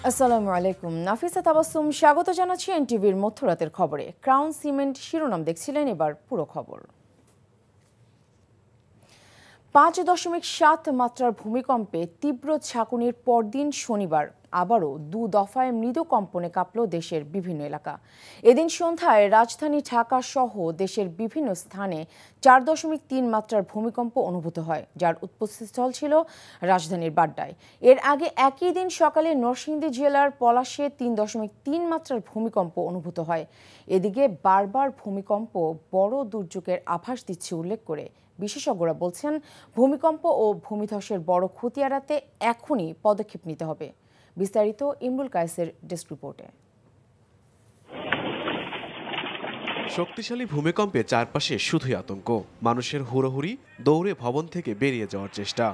আসসালামু আলাইকুম। নাফিসা তাবাসসুম স্বাগত জানাচ্ছি এনটিভির মধ্যরাতের খবরে। ক্রাউন সিমেন্ট শিরোনাম দেখছিলেন, এবার পুরো খবর। 5.7 মাত্রার ভূমিকম্পে তীব্র ঝাঁকুনির পরদিন শনিবার আবারও 2 দফায় মৃদু কম্পনে কাঁপল দেশের বিভিন্ন এলাকা। এদিন সন্ধ্যায় রাজধানী ঢাকা সহ দেশের বিভিন্ন স্থানে 4.3 মাত্রার ভূমিকম্প অনুভূত হয়, যার উৎপত্তিস্থল ছিল রাজধানীর বাড্ডায়। এর আগে একই দিন সকালে নরসিংদী জেলার পলাশে 3.3 মাত্রার ভূমিকম্প অনুভূত হয়। এদিকে বারবার ভূমিকম্প বড় দুর্যোগের আভাস দিচ্ছে উল্লেখ করে বিশেষজ্ঞরা বলছেন, ভূমিকম্প ও ভূমিধসের বড় ক্ষতি এড়াতে এখনই পদক্ষেপ নিতে হবে। বিস্তারিত ইমরুল কায়েসের ডেস্ক রিপোর্টে। শক্তিশালী ভূমিকম্পে চারপাশে শুধুই আতঙ্ক, মানুষের হুড়োহুড়ি, দৌড়ে ভবন থেকে বেরিয়ে যাওয়ার চেষ্টা।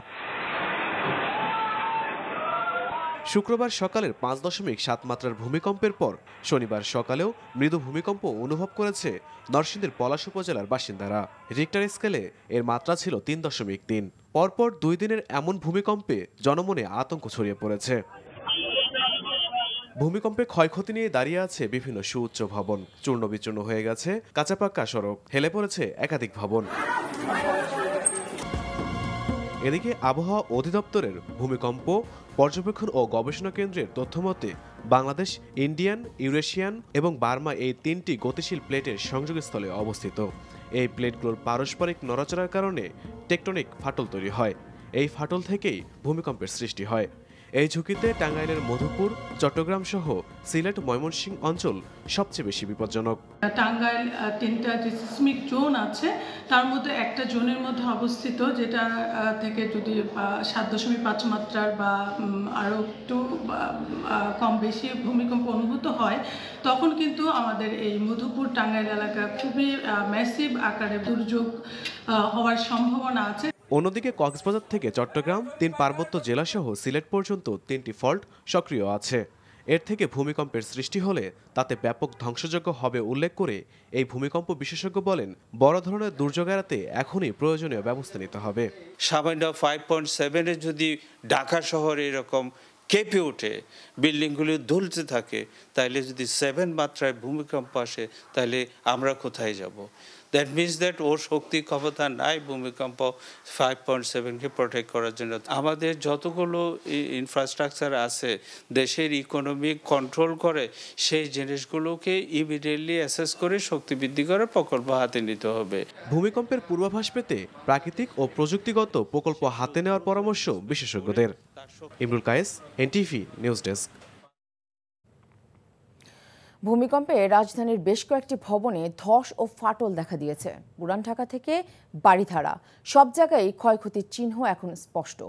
শুক্রবার সকালের 5.7 মাত্রার ভূমিকম্পের পর শনিবার সকালেও মৃদু ভূমিকম্প অনুভব করেছে নরসিংদীর পলাশ উপজেলার বাসিন্দারা। রিক্টার স্কেলে এর মাত্রা ছিল 3.3। পরপর 2 দিনের এমন ভূমিকম্পে জনমনে আতঙ্ক ছড়িয়ে পড়েছে। ভূমিকম্পে ক্ষয়ক্ষতি নিয়ে দাঁড়িয়ে আছে বিভিন্ন সুউচ্চ ভবন, চূর্ণ বিচূর্ণ হয়ে গেছে কাঁচাপাক্কা সড়ক, হেলে পড়েছে একাধিক ভবন। এদিকে আবহাওয়া অধিদপ্তরের ভূমিকম্প পর্যবেক্ষণ ও গবেষণা কেন্দ্রের তথ্যমতে বাংলাদেশ ইন্ডিয়ান, ইউরেশিয়ান এবং বার্মা এই 3টি গতিশীল প্লেটের সংযোগস্থলে অবস্থিত। এই প্লেটগুলোর পারস্পরিক নড়াচড়ার কারণে টেকটনিক ফাটল তৈরি হয়। এই ফাটল থেকেই ভূমিকম্পের সৃষ্টি হয়। এই ঝুঁকিতে টাঙ্গাইলের মধুপুর, চট্টগ্রাম সহ সিলেট, ময়মনসিংহ অঞ্চল সবচেয়ে বেশি বিপজ্জনক। টাঙ্গাইল 3টা যে সিসমিক জোন আছে, তার মধ্যে একটা জোনের মধ্যে অবস্থিত, যেটা থেকে যদি 7.5 মাত্রার বা আরও একটু কম বেশি ভূমিকম্প অনুভূত হয়, তখন কিন্তু আমাদের এই মধুপুর টাঙ্গাইল এলাকা খুবই ম্যাসিভ আকারে দুর্যোগ হওয়ার সম্ভাবনা আছে। অন্যদিকে কক্সবাজার থেকে চট্টগ্রাম, 3 পার্বত্য জেলাসহ সিলেট পর্যন্ত 3টি ফল্ট সক্রিয় আছে। এর থেকে ভূমিকম্পের সৃষ্টি হলে তাতে ব্যাপক ধ্বংসযজ্ঞ হবে উল্লেখ করে এই ভূমিকম্প বিশেষজ্ঞ বলেন, বড় ধরনের দুর্যোগ এড়াতে এখনই প্রয়োজনীয় ব্যবস্থা নিতে হবে। সামান্য 5.7 যদি ঢাকা শহরে এরকম কেঁপে ওঠে, বিল্ডিংগুলি দুলতে থাকে, তাহলে যদি 7 মাত্রায় ভূমিকম্প আসে, তাহলে আমরা কোথায় যাব? দ্যাট মিনস দ্যাট ওর শক্তি ক্ষমতা নাই ভূমিকম্প 5.7কে প্রোটেক্ট করার জন্য। আমাদের যতগুলো ইনফ্রাস্ট্রাকচার আছে দেশের ইকোনমি কন্ট্রোল করে, সেই জিনিসগুলোকে ইমিডিয়েটলি অ্যাসেস করে শক্তি বৃদ্ধি করার প্রকল্প হাতে নিতে হবে। ভূমিকম্পের পূর্বাভাস পেতে প্রাকৃতিক ও প্রযুক্তিগত প্রকল্প হাতে নেওয়ার পরামর্শ বিশেষজ্ঞদের। Imrul Kayes, NTV news desk. ভূমিকম্পে রাজধানীর বেশ কয়েকটি ভবনে ধস ও ফাটল দেখা দিয়েছে। পুরান ঢাকা থেকে বাড়িধারা সব জায়গায় ক্ষয়ক্ষতির চিহ্ন এখন স্পষ্ট।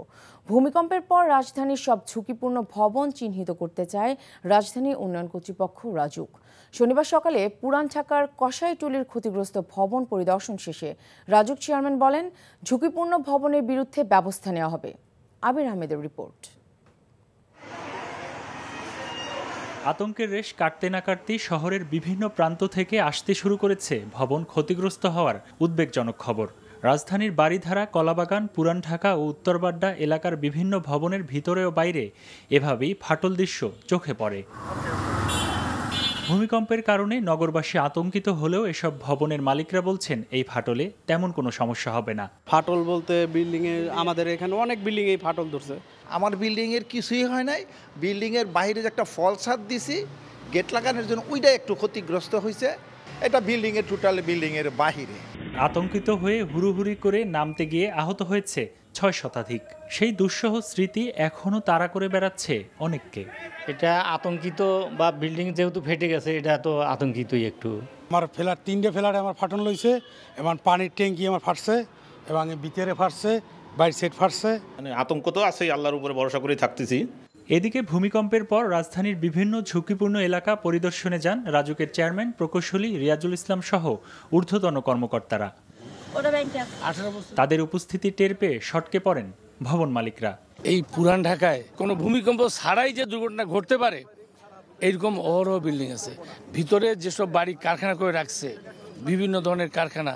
ভূমিকম্পের পর রাজধানীর সব ঝুঁকিপূর্ণ ভবন চিহ্নিত করতে চায় রাজধানী উন্নয়ন কর্তৃপক্ষ রাজুক। শনিবার সকালে পুরান ঢাকার কসাইটুলির ক্ষতিগ্রস্ত ভবন পরিদর্শন শেষে রাজুক চেয়ারম্যান বলেন, ঝুঁকিপূর্ণ ভবনের বিরুদ্ধে ব্যবস্থা নেওয়া হবে। আবির আহমেদের রিপোর্ট। আতঙ্কের রেশ কাটতে না কাটতেই শহরের বিভিন্ন প্রান্ত থেকে আসতে শুরু করেছে ভবন ক্ষতিগ্রস্ত হওয়ার উদ্বেগজনক খবর। রাজধানীর বাড়িধারা, কলাবাগান, পুরান ঢাকা ও উত্তরবাড্ডা এলাকার বিভিন্ন ভবনের ভিতরে ও বাইরে এভাবেই ফাটল দৃশ্য চোখে পড়ে। ভূমিকম্পের কারণে নগরবাসী আতঙ্কিত হলেও এসব ভবনের মালিকরা বলছেন, এই ফাটলে তেমন কোনো সমস্যা হবে না। ফাটল বলতে বিল্ডিংয়ের, আমাদের এখানে অনেক বিল্ডিংয়েই ফাটল ধরছে। আমার বিল্ডিংয়ের কিছুই হয় নাই। বিল্ডিংয়ের বাইরে যে একটা ফল ছাদ দিছি গেট লাগানোর জন্য, ওইটা একটু ক্ষতিগ্রস্ত হয়েছে। এটা বিল্ডিংয়ের টোটাল বিল্ডিংয়ের বাহিরে। আতঙ্কিত হয়ে হুড়ুহুড়ি করে নামতে গিয়ে আহত হয়েছে 6 শতাধিক। সেই দুঃসহ স্মৃতি এখনও তাড়া করে বেড়াচ্ছে অনেককে। এটা আতঙ্কিত, বা বিল্ডিং যেহেতু ফেটে গেছে, এটা তো আতঙ্কিতই একটু। আমার ফ্ল্যাট 3টে ফ্ল্যাটে আমার ফাটল লইছে, এবং পানির ট্যাঙ্কি আমার ফাটছে, এবং ভিতরে ফাটছে, বাইরে সেট ফাটছে। মানে আতঙ্ক তো আছে, আল্লাহর উপরে ভরসা করে থাকতেছি। এদিকে ভূমিকম্পের পর রাজধানীর বিভিন্ন ঝুঁকিপূর্ণ এলাকা পরিদর্শনে যান রাজুকের চেয়ারম্যান প্রকৌশলী রিয়াজুল ইসলাম সহ ঊর্ধ্বতন কর্মকর্তারা। তাদের উপস্থিতি টের পেয়ে সটকে পড়েন ভবন মালিকরা। এই পুরান ঢাকায় কোনো ভূমিকম্প ছাড়াই যে দুর্ঘটনা ঘটতে পারে, এইরকম অহরহ বিল্ডিং আছে। ভিতরে যেসব বাড়ি কারখানা করে রাখছে, বিভিন্ন ধরনের কারখানা,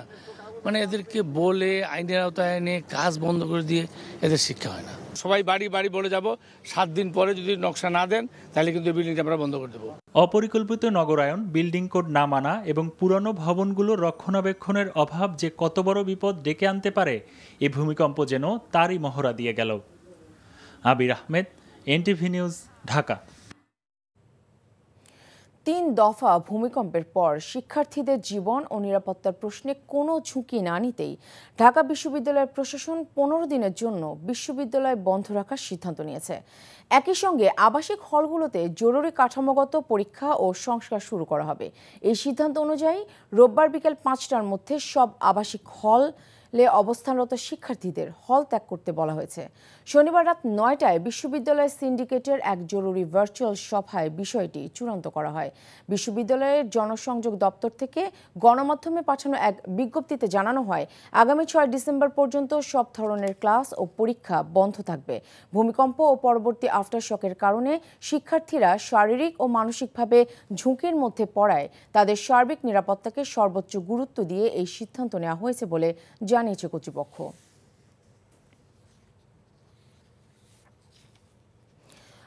মানে এদেরকে বলে আইনের আওতায় এনে কাজ বন্ধ করে দিয়ে এদের শিক্ষা হয় না। সবাই বাড়ি বাড়ি বলে যাব, 7 দিন পরে যদি নকশা না দেন তাহলে কিন্তু বিল্ডিংটা আমরা বন্ধ করে দেবো। অপরিকল্পিত নগরায়ন, বিল্ডিং কোড না মানা এবং পুরনো ভবনগুলোর রক্ষণাবেক্ষণের অভাব যে কত বড় বিপদ ডেকে আনতে পারে, এই ভূমিকম্প যেন তারই মহড়া দিয়ে গেল। আবির আহমেদ, এনটিভি নিউজ, ঢাকা। 3 দফা ভূমিকম্পের পর শিক্ষার্থীদের জীবন ও নিরাপত্তার প্রশ্নে কোনো ঝুঁকি না নিতেই ঢাকা বিশ্ববিদ্যালয়ের প্রশাসন 15 দিনের জন্য বিশ্ববিদ্যালয় বন্ধ রাখার সিদ্ধান্ত নিয়েছে। একই সঙ্গে আবাসিক হলগুলোতে জরুরি কাঠামোগত পরীক্ষা ও সংস্কার শুরু করা হবে। এই সিদ্ধান্ত অনুযায়ী রোববার বিকেল 5টার মধ্যে সব আবাসিক হলে অবস্থানরত শিক্ষার্থীদের হল ত্যাগ করতে বলা হয়েছে। শনিবার রাত 9টায় বিশ্ববিদ্যালয় সিন্ডিকেটের এক জরুরি ভার্চুয়াল সভায় বিষয়টি চূড়ান্ত করা হয়। বিশ্ববিদ্যালয়ের জনসংযোগ দপ্তর থেকে গণমাধ্যমে পাঠানো এক বিজ্ঞপ্তিতে জানানো হয়, আগামী 6 ডিসেম্বর পর্যন্ত সব ধরনের ক্লাস ও পরীক্ষা বন্ধ থাকবে। ভূমিকম্প ও পরবর্তী আফটারশকের কারণে শিক্ষার্থীরা শারীরিক ও মানসিকভাবে ঝুঁকির মধ্যে পড়ায় তাদের সার্বিক নিরাপত্তাকে সর্বোচ্চ গুরুত্ব দিয়ে এই সিদ্ধান্ত নেওয়া হয়েছে বলে জানিয়েছে কর্তৃপক্ষ।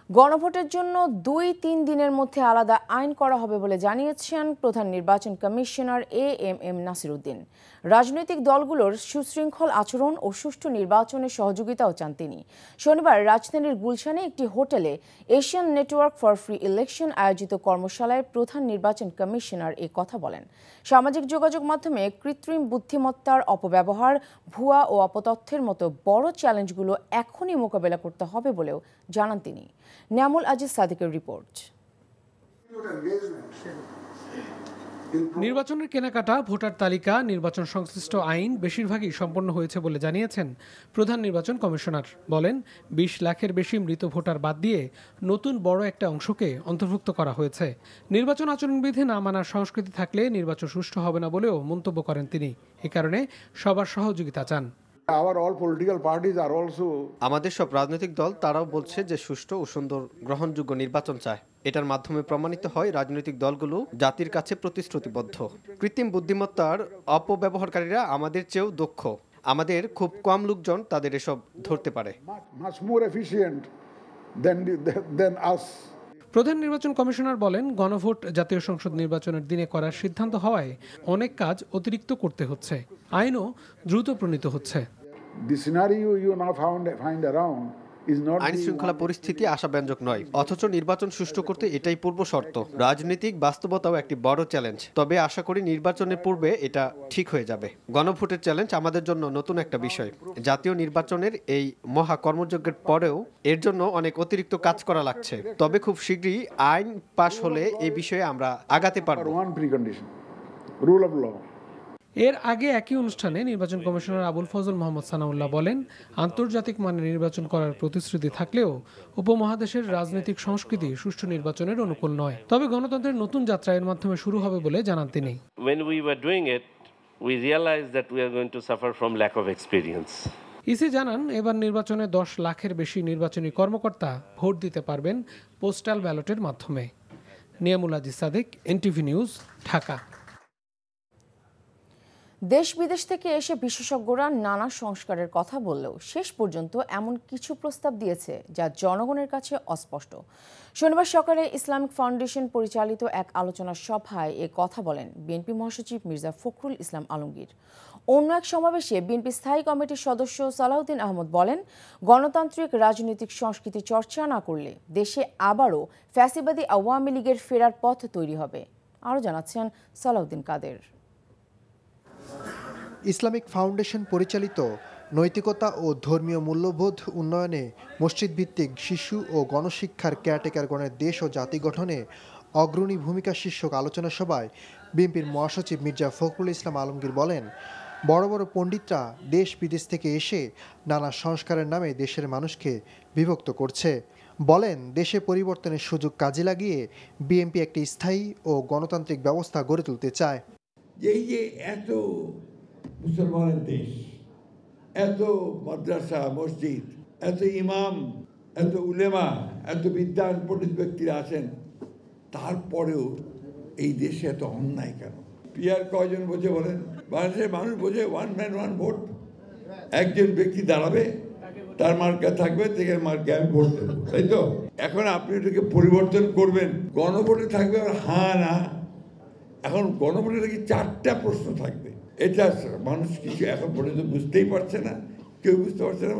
গণভোটের জন্য 2-3 দিনের মধ্যে আলাদা আইন করা হবে বলে জানিয়েছেন প্রধান নির্বাচন কমিশনার এএমএম নাসির উদ্দিন। রাজনৈতিক দলগুলোর সুশৃঙ্খল আচরণ ও সুষ্ঠু নির্বাচনে সহযোগিতাও চান তিনি। শনিবার রাজধানীর গুলশানে একটি হোটেলে Asian network for free election আয়োজিত কর্মশালায় প্রধান নির্বাচন কমিশনার এ কথা বলেন। সামাজিক যোগাযোগ মাধ্যমে কৃত্রিম বুদ্ধিমত্তার অপব্যবহার, ভুয়া ও অপতথ্যের মতো বড় চ্যালেঞ্জগুলো এখনই মোকাবেলা করতে হবে বলেও জানান তিনি। নিয়ামুল আজিজ সাদিকের রিপোর্ট। নির্বাচনের কেনাকাটা, ভোটার তালিকা, নির্বাচন সংশ্লিষ্ট আইন বেশিরভাগই সম্পন্ন হয়েছে বলে জানিয়েছেন প্রধান নির্বাচন কমিশনার। বলেন, 20 লাখের বেশি মৃত ভোটার বাদ দিয়ে নতুন বড় একটা অংশকে অন্তর্ভুক্ত করা হয়েছে। নির্বাচন আচরণবিধি না মানার সংস্কৃতি থাকলে নির্বাচন সুষ্ঠু হবে না বলেও মন্তব্য করেন তিনি। এ কারণে সবার সহযোগিতা চান। আমাদের সব রাজনৈতিক দল তারাও বলছে যে সুষ্ঠু ও সুন্দর গ্রহণযোগ্য নির্বাচন চায়। এটার মাধ্যমে প্রমাণিত হয় রাজনৈতিক দলগুলো জাতির কাছে প্রতিশ্রুতিবদ্ধ। কৃত্রিম বুদ্ধিমত্তার অপব্যবহারকারীরা আমাদের চেয়েও দক্ষ। আমাদের খুব কম লোকজন তাদের এসব ধরতে পারে। প্রধান নির্বাচন কমিশনার বলেন, গণভোট জাতীয় সংসদ নির্বাচনের দিনে করার সিদ্ধান্ত হওয়ায় অনেক কাজ অতিরিক্ত করতে হচ্ছে। আইনও দ্রুত প্রণীত হচ্ছে। আইন শৃঙ্খলা পরিস্থিতি আশাব্যঞ্জক নয়, অথচ নির্বাচন সুষ্ঠু করতে এটাই পূর্ব শর্ত। রাজনৈতিক বাস্তবতাও একটি বড় চ্যালেঞ্জ, তবে আশা করি নির্বাচনের পূর্বে এটা ঠিক হয়ে যাবে। গণভোটের চ্যালেঞ্জ আমাদের জন্য নতুন একটা বিষয়। জাতীয় নির্বাচনের এই মহা কর্মযজ্ঞের পরেও এর জন্য অনেক অতিরিক্ত কাজ করা লাগছে, তবে খুব শীঘ্রই আইন পাশ হলে এই বিষয়ে আমরা আগাতে পারব। এর আগে একই অনুষ্ঠানে নির্বাচন কমিশনার আবুল ফজল মোহাম্মদ সানাউল্লাহ বলেন, আন্তর্জাতিক মানের নির্বাচন করার প্রতিশ্রুতি থাকলেও উপমহাদেশের রাজনৈতিক সংস্কৃতি সুষ্ঠু নির্বাচনের অনুকূল নয়। তবে গণতন্ত্রের নতুন যাত্রা এর মাধ্যমে শুরু হবে বলে জানান তিনি। ইসি জানান, এবার নির্বাচনে 10 লাখের বেশি নির্বাচনী কর্মকর্তা ভোট দিতে পারবেন পোস্টাল ব্যালটের মাধ্যমে। Niamul Aziz Sadiq, NTV news, Dhaka. দেশ বিদেশ থেকে এসে বিশেষজ্ঞরা নানা সংস্কারের কথা বললেও শেষ পর্যন্ত এমন কিছু প্রস্তাব দিয়েছে যা জনগণের কাছে অস্পষ্ট। শনিবার সকালে ইসলামিক ফাউন্ডেশন পরিচালিত এক আলোচনা সভায় এ কথা বলেন বিএনপি মহাসচিব মির্জা ফখরুল ইসলাম আলমগীর। অন্য এক সমাবেশে বিএনপি স্থায়ী কমিটির সদস্য সালাউদ্দিন আহমদ বলেন, গণতান্ত্রিক রাজনৈতিক সংস্কৃতি চর্চা না করলে দেশে আবারও ফ্যাসিবাদী আওয়ামী লীগের ফেরার পথ তৈরি হবে। আরও জানাচ্ছেন সালাউদ্দিন কাদের। ইসলামিক ফাউন্ডেশন পরিচালিত নৈতিকতা ও ধর্মীয় মূল্যবোধ উন্নয়নে, মসজিদ ভিত্তিক শিশু ও গণশিক্ষার কেয়ারটেকারগণের দেশ ও জাতি গঠনে অগ্রণী ভূমিকা শীর্ষক আলোচনা সভায় বিএনপির মহাসচিব মির্জা ফখরুল ইসলাম আলমগীর বলেন, বড় বড় পণ্ডিতরা দেশ বিদেশ থেকে এসে নানা সংস্কারের নামে দেশের মানুষকে বিভক্ত করছে। বলেন, দেশে পরিবর্তনের সুযোগ কাজে লাগিয়ে বিএনপি একটি স্থায়ী ও গণতান্ত্রিক ব্যবস্থা গড়ে তুলতে চায়। এই যে এত মুসলমানের দেশ, এত মাদ্রাসা মসজিদ, এত ইমাম, এত উলেমা, এত বিদ্যান পণ্ডিত ব্যক্তিরা আছেন, তারপরেও এই দেশে এত অন্যায় কেন? পিয়ার কয়জন বোঝে বলেন? বাংলাদেশের মানুষ বোঝে ওয়ান ম্যান ওয়ান ভোট, একজন ব্যক্তি দাঁড়াবে, তার মার্কা থাকবে, থেকে মার্কে আমি ভোট দেবো, তাই তো? এখন আপনি এটাকে পরিবর্তন করবেন, গণভোটে থাকবে আর হ্যাঁ না। এখন গণভোটে নাকি 4টা প্রশ্ন থাকবে, এটা মানুষ কিছু এখন পর্যন্ত বুঝতেই পারছে না, কেউ বুঝতে পারছে না,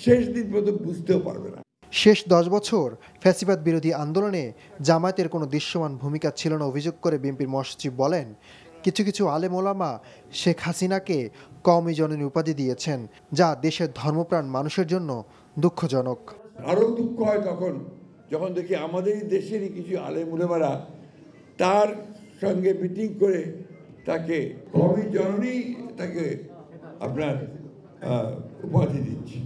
শেষ দিন পর্যন্ত বুঝতেও পারবে না। শেষ 10 বছর ফ্যাসিবাদ বিরোধী আন্দোলনে জামায়াতের কোনো দৃশ্যমান ভূমিকা ছিল না অভিযোগ করে বিএনপির মহাসচিব বলেন, কিছু কিছু আলেম ওলামা শেখ হাসিনাকে কওমি জননী উপাধি দিয়েছেন, যা দেশের ধর্মপ্রাণ মানুষের জন্য দুঃখজনক। আরও দুঃখ হয় তখন যখন দেখি আমাদেরই দেশেরই কিছু আলেম ওলামারা তার সঙ্গে মিটিং করে তাকে কওমি জননী তাকে আপনার উপাধি দিচ্ছে।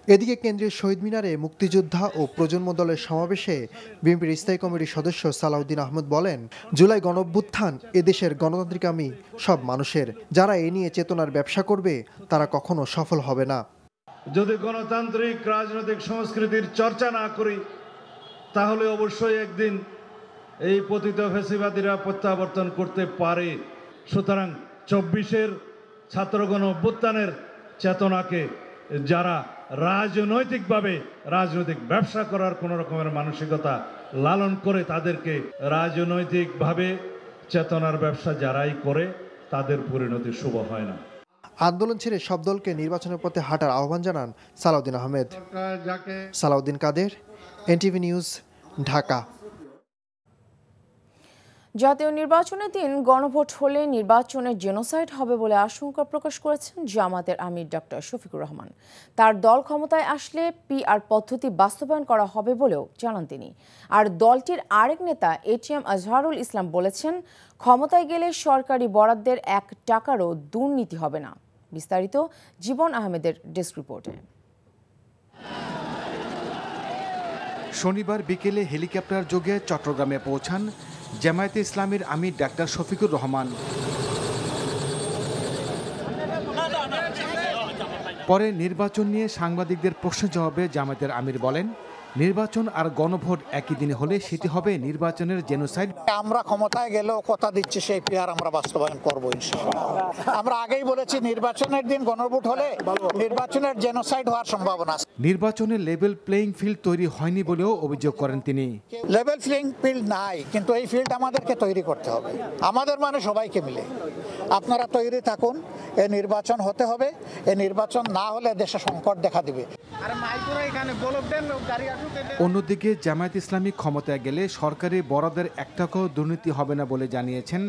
এদিকে কেন্দ্রীয় শহীদ মিনারে মুক্তিযোদ্ধা ও প্রজন্ম দলের সমাবেশে বিএনপির স্থায়ী কমিটির সদস্য সালাউদ্দিন আহমেদ বলেন, জুলাই গণঅভ্যুত্থান এদেশের গণতান্ত্রিকামী সব মানুষের, যারা এ নিয়ে চেতনার ব্যবসা করবে তারা কখনো সফল হবে না। যদি গণতান্ত্রিক রাজনৈতিক সংস্কৃতির চর্চা না করি তাহলে অবশ্যই একদিন এই পতিত ফ্যাসিবাদীরা প্রত্যাবর্তন করতে পারে। সুতরাং 24-এর ছাত্রগণ অভ্যুত্থানের চেতনাকে যারা রাজনৈতিকভাবে রাজনৈতিক ব্যবসা করার কোনো রকমের মানসিকতা লালন করে, তাদেরকে রাজনৈতিকভাবে চেতনার ব্যবসা যারাই করে তাদের পরিণতি শুভ হয় না। আন্দোলন ছেড়ে সব দলকে নির্বাচনের পথে হাঁটার আহ্বান জানান সালাউদ্দিন আহমেদ। সালাউদ্দিন কাদের, এনটিভি নিউজ, ঢাকা। জাতীয় নির্বাচনের দিন গণভোট হলে নির্বাচনের জেনোসাইড হবে বলে আশঙ্কা প্রকাশ করেছেন জামাতের আমির ডক্টর শফিকুর রহমান। তার দল ক্ষমতায় আসলে পিআর পদ্ধতি বাস্তবায়ন করা হবে বলেও জানান তিনি। আর দলটির আরেক নেতা এটিএম আজহারুল ইসলাম বলেছেন, ক্ষমতায় গেলে সরকারি বরাদ্দের 1 টাকারও দুর্নীতি হবে না। বিস্তারিত জীবন আহমেদের ডেস্ক রিপোর্টে। শনিবার বিকেলে হেলিকপ্টার যোগে চট্টগ্রামে পৌঁছান জামায়াতে ইসলামীর আমির ডাক্তার শফিকুর রহমান। পরে নির্বাচন নিয়ে সাংবাদিকদের প্রশ্ন জবাবে জামায়াতের আমির বলেন, নির্বাচন আর গণভোট একই দিনে হলে সেটি হবে নির্বাচনের জেনোসাইড। আমরা ক্ষমতায় গেলেও কথা দিচ্ছি সেই পিআর আমরা বাস্তবায়ন করবো ইনশাআল্লাহ। আমরা আগেই বলেছি নির্বাচনের দিন গণভোট হলে নির্বাচনের জেনোসাইড হওয়ার সম্ভাবনা আছে। নির্বাচনে লেভেল প্লেইং ফিল্ড তৈরি হয়নি বলেও অভিযোগ করেন তিনি। লেভেল প্লেইং ফিল্ড নাই, কিন্তু এই ফিল্ড আমাদেরকে তৈরি করতে হবে, আমাদের মানে সবাইকে মিলে। আপনারা তৈরি থাকুন, এই নির্বাচন হতে হবে, এই নির্বাচন না হলে দেশে সংকট দেখা দিবে। অন্যদিকে জামায়াত ইসলামী ক্ষমতায় গেলে সরকারি বরাদ্দের 1 টাকাও দুর্নীতি হবে না বলে জানিয়েছেন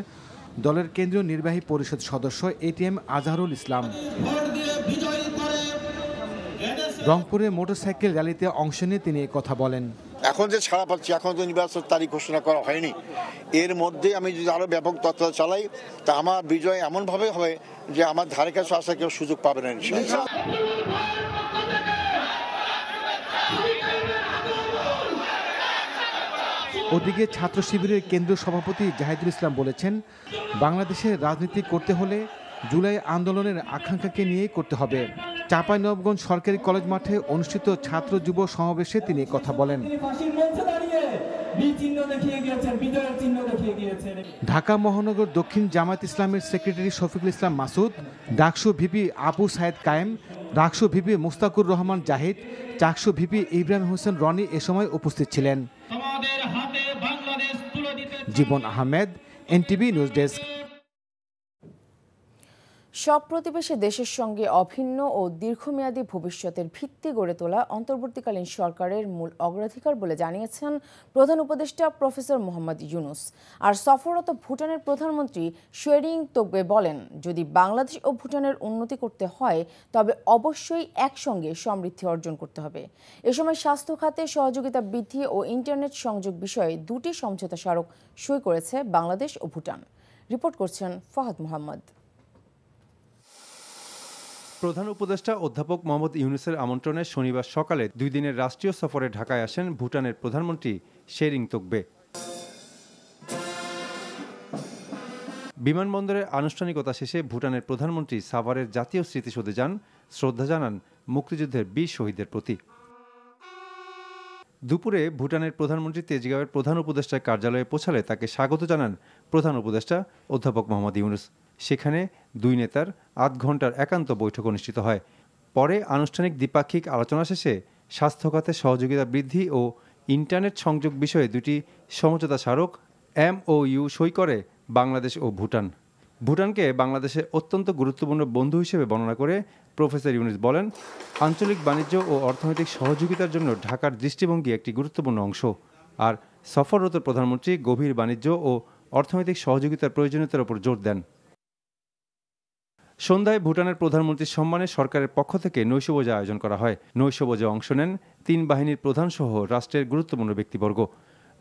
দলের কেন্দ্রীয় নির্বাহী পরিষদ সদস্য এটিএম আজহারুল ইসলাম। রংপুরে মোটরসাইকেল র্যালিতে অংশ নিয়ে তিনি কথা বলেন। এখন যে ছাড়া পাচ্ছি, এখন তো নির্বাচন তারিখ ঘোষণা করা হয়নি, এর মধ্যে আমি যদি আরো ব্যাপক তৎপরতা চালাই তা আমার বিজয় এমনভাবে হবে যে আমার ধারে কাছে আসা কেউ সুযোগ পাবে না ইনশাআল্লাহ। ওদিকে ছাত্র শিবিরের কেন্দ্রীয় সভাপতি জাহিদুল ইসলাম বলেছেন, বাংলাদেশের রাজনীতি করতে হলে জুলাই আন্দোলনের আকাঙ্ক্ষাকে নিয়েই করতে হবে। চাঁপাইনবাবগঞ্জ সরকারি কলেজ মাঠে অনুষ্ঠিত ছাত্র যুব সমাবেশে তিনি কথা বলেন। ঢাকা মহানগর দক্ষিণ জামায়াত ইসলামের সেক্রেটারি শফিকুল ইসলাম মাসুদ, ডাকসু ভিপি আবু সায়েদ কায়েম, ডাকসু ভিপি মুস্তাকুর রহমান জাহিদ, চাকসু ভিপি ইব্রাহিম হোসেন রনি এ সময় উপস্থিত ছিলেন। জীবন আহমেদ, এনটিভি নিউজ ডেস্ক। সব প্রতিবেশী দেশের সঙ্গে অভিন্ন ও দীর্ঘমেয়াদী ভবিষ্যতের ভিত্তি গড়ে তোলা অন্তর্বর্তীকালীন সরকারের মূল অগ্রাধিকার বলে জানিয়েছেন প্রধান উপদেষ্টা প্রফেসর মোহাম্মদ ইউনুস। আর সফররত ভুটানের প্রধানমন্ত্রী শেরিং তোগবে বলেন, যদি বাংলাদেশ ও ভুটানের উন্নতি করতে হয় তবে অবশ্যই একসঙ্গে সমৃদ্ধি অর্জন করতে হবে। এ সময় স্বাস্থ্য খাতে সহযোগিতা বৃদ্ধি ও ইন্টারনেট সংযোগ বিষয়ে 2টি সমঝোতা স্মারক সই করেছে বাংলাদেশ ও ভুটান। রিপোর্ট করছেন ফাহাদ মোহাম্মদ। প্রধান উপদেষ্টা অধ্যাপক মোহাম্মদ ইউনুসের আমন্ত্রণে শনিবার সকালে 2 দিনের রাষ্ট্রীয় সফরে ঢাকায় আসেন ভুটানের প্রধানমন্ত্রী শেরিং তোগবে। বিমানবন্দরে আনুষ্ঠানিকতা শেষে ভুটানের প্রধানমন্ত্রী সাভারের জাতীয় স্মৃতিসৌধে যান, শ্রদ্ধা জানান মুক্তিযুদ্ধের 20 শহীদদের প্রতি। দুপুরে ভুটানের প্রধানমন্ত্রী তেজগাঁওয়ের প্রধান উপদেষ্টার কার্যালয়ে পৌঁছালে তাকে স্বাগত জানান প্রধান উপদেষ্টা অধ্যাপক মোহাম্মদ ইউনুস। সেখানে দুই নেতার আধ ঘন্টার একান্ত বৈঠক অনুষ্ঠিত হয়। পরে আনুষ্ঠানিক দ্বিপাক্ষিক আলোচনা শেষে স্বাস্থ্য খাতে সহযোগিতা বৃদ্ধি ও ইন্টারনেট সংযোগ বিষয়ে দুটি সমঝোতা স্মারক MOU সই করে বাংলাদেশ ও ভুটান। ভুটানকে বাংলাদেশের অত্যন্ত গুরুত্বপূর্ণ বন্ধু হিসেবে বর্ণনা করে প্রফেসর ইউনুস বলেন, আঞ্চলিক বাণিজ্য ও অর্থনৈতিক সহযোগিতার জন্য ঢাকার দৃষ্টিভঙ্গি একটি গুরুত্বপূর্ণ অংশ। আর সফররত প্রধানমন্ত্রী গভীর বাণিজ্য ও অর্থনৈতিক সহযোগিতার প্রয়োজনীয়তার উপর জোর দেন। সন্ধ্যায় ভুটানের প্রধানমন্ত্রীর সম্মানে সরকারের পক্ষ থেকে নৈশভোজের আয়োজন করা হয়। নৈশভোজে অংশ নেন 3 বাহিনীর প্রধানসহ রাষ্ট্রের গুরুত্বপূর্ণ ব্যক্তিবর্গ।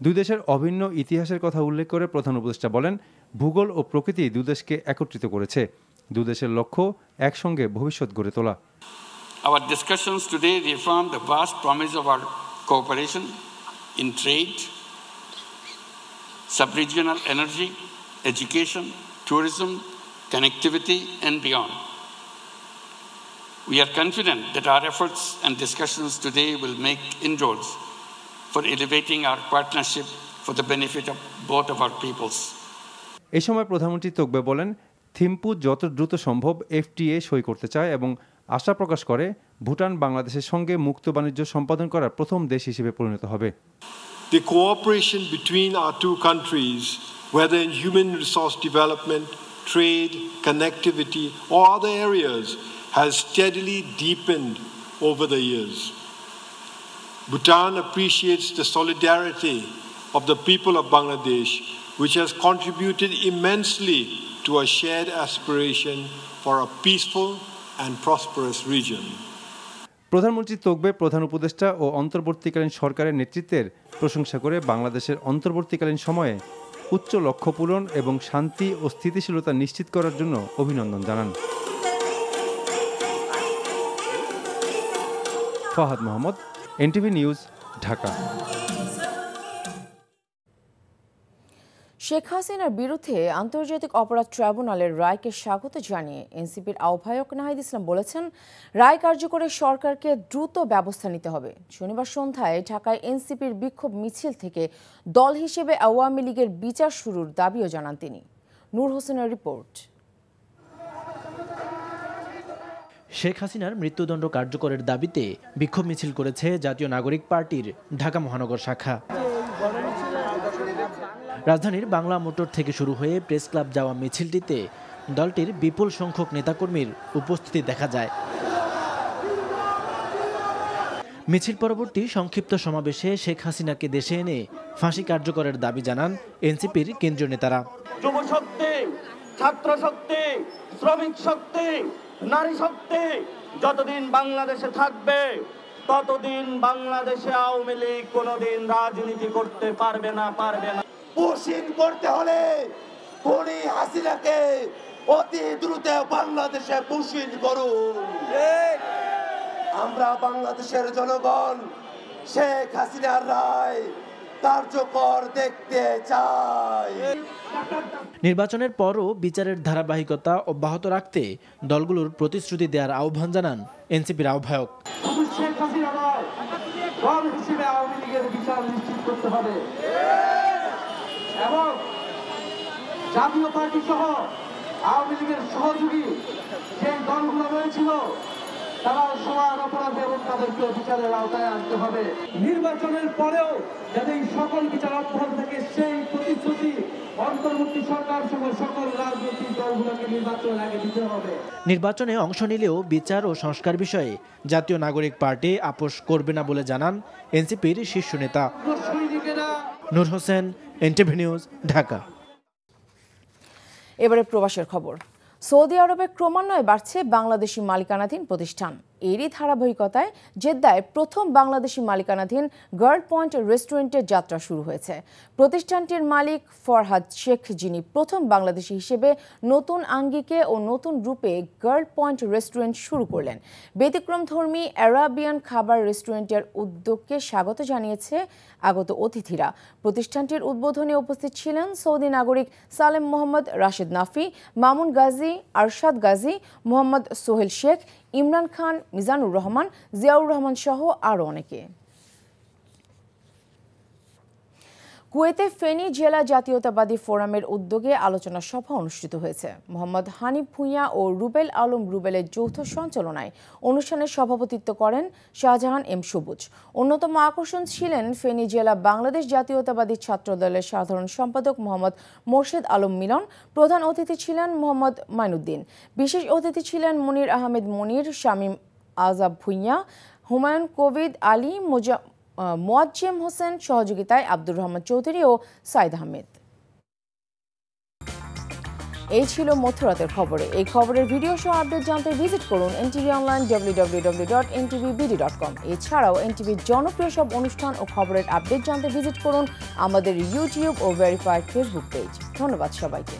দুই দেশের অভিন্ন ইতিহাসের কথা উল্লেখ করে প্রধান উপদেষ্টা বলেন, ভূগোল ও প্রকৃতি দুদেশকে একত্রিত করেছে। দুদেশের লক্ষ্য একসঙ্গে ভবিষ্যৎ গড়ে তোলা। Our discussions today reaffirm the vast promise of our cooperation in trade, sub-regional energy, education, tourism, connectivity, and beyond. We are confident that our efforts and discussions today will make inroads for elevating our partnership for the benefit of both of our peoples. এই সময় প্রধানমন্ত্রী তোগবে বলেন, থিম্পু যত দ্রুত সম্ভব FTA সই করতে চায় এবং আশা প্রকাশ করে ভুটান বাংলাদেশের সঙ্গে মুক্ত বাণিজ্য সম্পাদন করার প্রথম দেশ হিসেবে পরিণত হবে। The cooperation between our two countries, whether in human resource development, trade, connectivity, or other areas, has steadily deepened over the years. Bhutan appreciates the solidarity of the people of Bangladesh, which has contributed immensely to a shared aspiration for a peaceful and prosperous region. প্রধানমন্ত্রী তোগবে প্রধান উপদেষ্টা ও অন্তর্বর্তীকালীন সরকারের নেতৃত্বের প্রশংসা করে বাংলাদেশের অন্তর্বর্তীকালীন সময়ে উচ্চ লক্ষ্য পূরণ এবং শান্তি ও স্থিতিশীলতা নিশ্চিত করার জন্য অভিনন্দন জানান। Fahad Mohammad, NTV news, Dhaka. শেখ হাসিনার বিরুদ্ধে আন্তর্জাতিক অপরাধ ট্রাইব্যুনালের রায়কে স্বাগত জানিয়ে এনসিপির আহ্বায়ক নাহিদ ইসলাম বলেছেন, রায় কার্যকরে সরকারকে দ্রুত ব্যবস্থা নিতে হবে। শনিবার সন্ধ্যায় ঢাকায় এনসিপির বিক্ষোভ মিছিল থেকে দল হিসেবে আওয়ামী লীগের বিচার শুরুর দাবিও জানান তিনি। নূর হোসেনের রিপোর্ট। শেখ হাসিনার মৃত্যুদণ্ড কার্যকরের দাবিতে বিক্ষোভ মিছিল করেছে জাতীয় নাগরিক পার্টির ঢাকা মহানগর শাখা। রাজধানীর বাংলা মোটর থেকে শুরু হয়ে প্রেস ক্লাব যাওয়া মিছিলটিতে দলটির বিপুল সংখ্যক নেতাকর্মীর উপস্থিতি দেখা যায়। মিছিল পরবর্তী সংক্ষিপ্ত সমাবেশে শেখ হাসিনাকে দেশে এনে ফাঁসি কার্যকরের দাবি জানান এনসিপির কেন্দ্রীয় নেতারা। যুব শক্তি, ছাত্র শক্তি, শ্রমিক শক্তি, নারী শক্তি যতদিন বাংলাদেশে থাকবে ততদিন বাংলাদেশে আওয়ামী লীগ কোনোদিন রাজনীতি করতে পারবে না। পুশিন করতে হলে খুনি হাসিনাকে অতি দ্রুত বাংলাদেশে পুশিন করুন। আমরা বাংলাদেশের জনগণ শেখ হাসিনার রায় কার্যকর দেখতে চাই। নির্বাচনের পরও বিচারের ধারাবাহিকতা অব্যাহত রাখতে দলগুলোর প্রতিশ্রুতি দেওয়ার আহ্বান জানান এনসিপির আহ্বায়ক। শেখ হাসিনা নয়, দল হিসেবে আওয়ামী লীগের বিচার নিশ্চিত করতে হবে এবং জাতীয় পার্টি সহ আওয়ামী লীগের সহযোগী যে দলগুলো রয়েছিল তারা সমান অপরাধ এবং তাদেরকে বিচারের আওতায় আনতে হবে। নির্বাচনের পরেও যাতে এই সকল বিচার অব্যাহত থাকে সেই প্রতিশ্রুতি অন্তর্বর্তী সরকার সহ সকল রাজনৈতিক দলগুলোকে নির্বাচনের আগে দিতে হবে। নির্বাচনে অংশ নিলেও বিচার ও সংস্কার বিষয়ে জাতীয় নাগরিক পার্টি আপোষ করবে না বলে জানান এনসিপির শীর্ষ নেতা। নূর হোসেন, NTV নিউজ, ঢাকা। এবারে প্রবাসের খবর। সৌদি আরবে ক্রমান্বয়ে বাড়ছে বাংলাদেশি মালিকানাধীন প্রতিষ্ঠান। এরই ধারাবাহিকতায় জেদ্দায় প্রথম বাংলাদেশি মালিকানাধীন গার্ল পয়েন্ট রেস্টুরেন্টের যাত্রা শুরু হয়েছে। প্রতিষ্ঠানটির মালিক ফরহাদ শেখ, যিনি প্রথম বাংলাদেশি হিসেবে নতুন আঙ্গিকে ও নতুন রূপে গার্ল পয়েন্ট রেস্টুরেন্ট শুরু করলেন। ব্যতিক্রমধর্মী অ্যারাবিয়ান খাবার রেস্টুরেন্টের উদ্যোগকে স্বাগত জানিয়েছে আগত অতিথিরা। প্রতিষ্ঠানটির উদ্বোধনে উপস্থিত ছিলেন সৌদি নাগরিক সালেম মোহাম্মদ, রাশেদ নাফি, মামুন গাজী, আরশাদ গাজী, মোহাম্মদ সোহেল শেখ, ইমরান খান, মিজানুর রহমান, জিয়াউর রহমান সহ আরও অনেকে। কুয়েতে ফেনী জেলা জাতীয়তাবাদী ফোরামের উদ্যোগে আলোচনা সভা অনুষ্ঠিত হয়েছে। মোহাম্মদ হানিফ ভূঁইয়া ও রুবেল আলম রুবেলের যৌথ সঞ্চালনায় অনুষ্ঠানে সভাপতিত্ব করেন শাহজাহান এম সবুজ। অন্যতম আকর্ষণ ছিলেন ফেনী জেলা বাংলাদেশ জাতীয়তাবাদী ছাত্রদলের সাধারণ সম্পাদক মোহাম্মদ মোর্শেদ আলম মিলন। প্রধান অতিথি ছিলেন মোহাম্মদ মাইনুদ্দিন। বিশেষ অতিথি ছিলেন মনির আহমেদ মনির, শামীম আজাব ভূঁইয়া, হুমায়ুন কবির আলী, মোয়াজ্জেম হোসেন, সহযোগিতায় আব্দুর রহমান চৌধুরী ও সাইদ আহমেদ। এই ছিল মধ্যরাতের খবরে। এই খবরের ভিডিও সহ আপডেট জানতে ভিজিট করুন NTV অনলাইন www.ntvbd.com। এছাড়াও NTVর জনপ্রিয় সব অনুষ্ঠান ও খবরের আপডেট জানতে ভিজিট করুন আমাদের ইউটিউব ও ভেরিফাইড ফেসবুক পেজ। ধন্যবাদ সবাইকে।